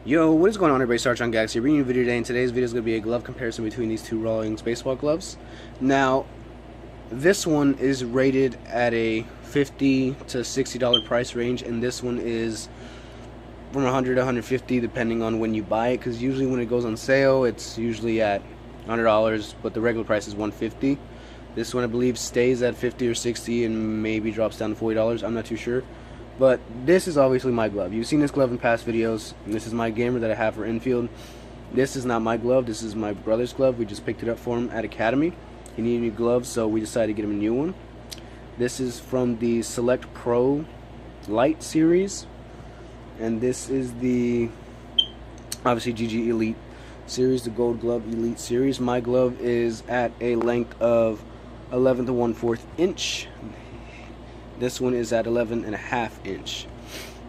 Yo, what is going on, everybody? Starch on Galaxy bringing you a video today, and today's video is going to be a glove comparison between these two Rawlings baseball gloves. Now, this one is rated at a $50 to $60 price range, and this one is from $100 to $150 depending on when you buy it, because usually when it goes on sale, it's usually at $100, but the regular price is $150. This one, I believe, stays at $50 or $60 and maybe drops down to $40. I'm not too sure. But this is obviously my glove. You've seen this glove in past videos. And this is my gamer that I have for infield. This is not my glove. This is my brother's glove. We just picked it up for him at Academy. He needed new gloves, so we decided to get him a new one. This is from the Select Pro Lite series. And this is the, obviously, GG Elite series, the Gold Glove Elite series. My glove is at a length of 11 to 1/4 inch. This one is at 11.5 inch.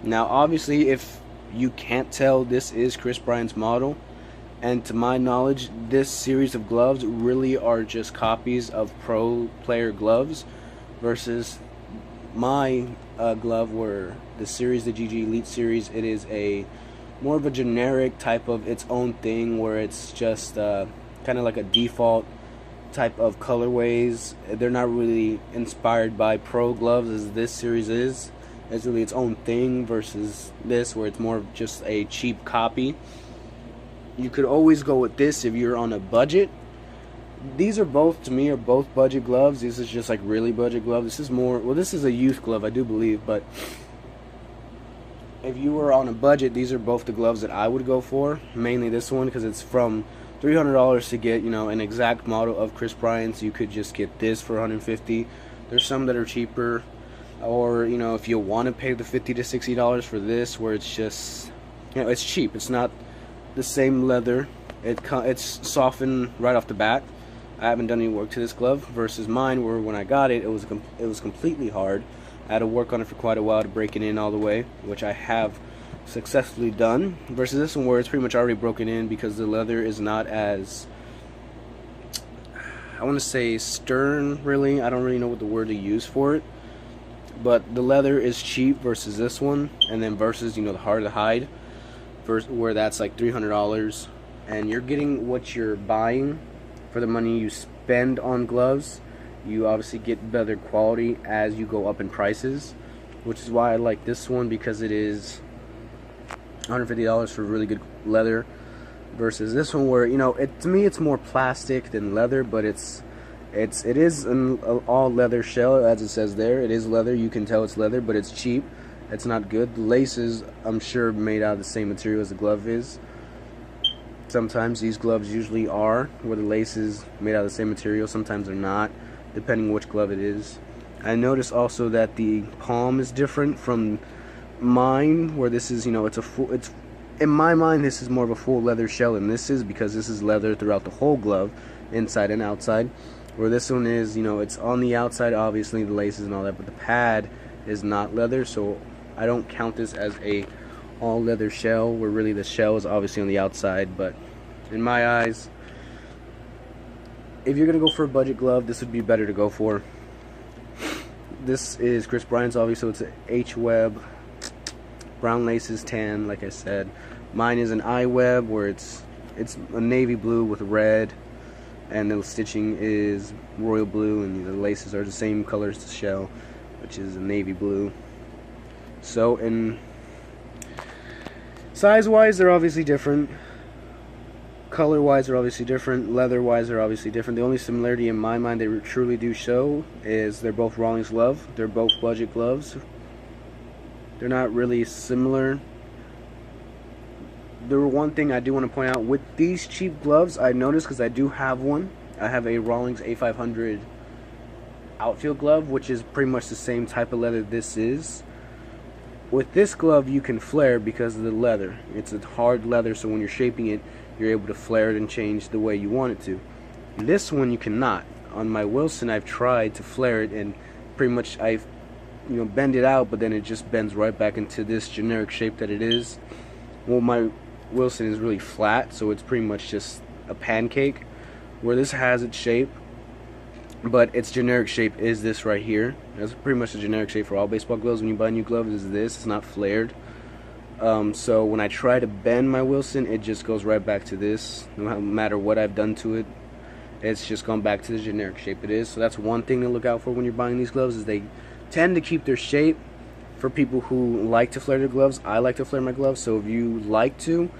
Now, obviously, if you can't tell, this is Kris Bryant's model, and to my knowledge, this series of gloves really are just copies of pro player gloves, versus my glove, where the series, the GG Elite series, it is a more of a generic type of its own thing, where it's just kind of like a default type of colorways. They're not really inspired by pro gloves as this series is. It's really its own thing, versus this, where it's more of just a cheap copy. You could always go with this if you're on a budget. These are both, to me, are both budget gloves. This is just like really budget glove. This is more, well, this is a youth glove, I do believe, but if you were on a budget, these are both the gloves that I would go for. Mainly this one, because it's from $300 to get, an exact model of Kris Bryant's. You could just get this for $150. There's some that are cheaper, or if you want to pay the $50 to $60 for this, where it's just, it's cheap. It's not the same leather. It's softened right off the bat. I haven't done any work to this glove, versus mine, where when I got it, it was completely hard. I had to work on it for quite a while to break it in all the way, which I have successfully done, versus this one, where it's pretty much already broken in, because the leather is not as, I want to say, stern, really. I don't really know what the word to use for it, but the leather is cheap versus this one, and then versus the hard to hide, where that's like $300, and you're getting what you're buying for the money you spend on gloves. You obviously get better quality as you go up in prices, which is why I like this one, because it is $150 for really good leather, versus this one, where to me it's more plastic than leather, but it is an all leather shell, as it says there. It is leather. You can tell it's leather, but it's cheap. It's not good. The laces, I'm sure, made out of the same material as the glove is. Sometimes these gloves usually are, where the laces made out of the same material. Sometimes they're not, depending which glove it is. I noticed also that the palm is different from mine, where this is, it's in my mind, this is more of a full leather shell than this is, because this is leather throughout the whole glove, inside and outside, where this one is, it's on the outside, obviously, the laces and all that, but the pad is not leather, so I don't count this as a all leather shell, where really the shell is obviously on the outside. But in my eyes, if you're gonna go for a budget glove, this would be better to go for. This is Kris Bryant's, obviously, so it's an H-web, brown laces, tan, like I said. Mine is an I-web, where it's a navy blue with red, and the stitching is royal blue, and the laces are the same color as the shell, which is a navy blue. So, in size-wise, they're obviously different. Color-wise, they're obviously different. Leather-wise, they're obviously different. The only similarity in my mind they truly do show is they're both Rawlings glove. They're both budget gloves. They're not really similar. The one thing I do want to point out with these cheap gloves, I noticed, because I do have one. I have a Rawlings A500 outfield glove, which is pretty much the same type of leather this is. With this glove, you can flare because of the leather. It's a hard leather, so when you're shaping it, you're able to flare it and change the way you want it to. This one, you cannot. On my Wilson, I've tried to flare it, and pretty much I've bend it out, but then it just bends right back into this generic shape that it is. Well, my Wilson is really flat, so it's pretty much just a pancake, where this has its shape, but its generic shape is this right here. That's pretty much the generic shape for all baseball gloves. When you buy new gloves, is this. It's not flared. So when I try to bend my Wilson, it just goes right back to this. No matter what I've done to it, it's just gone back to the generic shape it is. So that's one thing to look out for when you're buying these gloves, is they tend to keep their shape. For people who like to flare their gloves, I like to flare my gloves, so if you like to,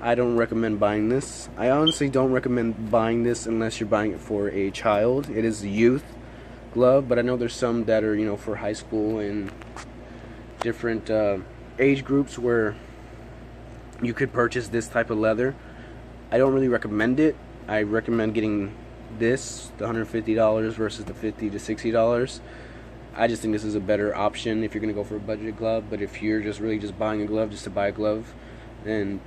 I don't recommend buying this. I honestly don't recommend buying this unless you're buying it for a child. It is a youth glove, but I know there's some that are, you know, for high school and different age groups where you could purchase this type of leather. I don't really recommend it. I recommend getting this, the $150 versus the $50 to $60. I just think this is a better option if you're going to go for a budget glove. But if you're just really just buying a glove just to buy a glove, then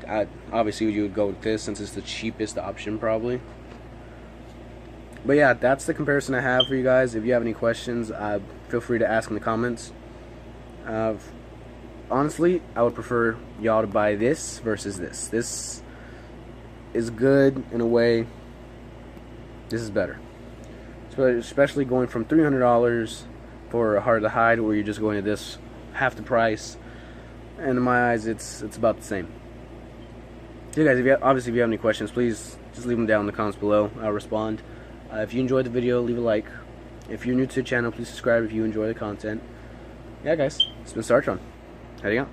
obviously you would go with this, since it's the cheapest option probably. But yeah, that's the comparison I have for you guys. If you have any questions, feel free to ask in the comments. Honestly, I would prefer y'all to buy this versus this. This is good in a way. This is better. So especially going from $300 for a hard to hide, where you're just going to this half the price, and in my eyes it's about the same. So guys, if you have any questions, please just leave them down in the comments below. I'll respond. If you enjoyed the video, leave a like. If you're new to the channel, please subscribe if you enjoy the content. Yeah guys, it's been Sartron. Heading out.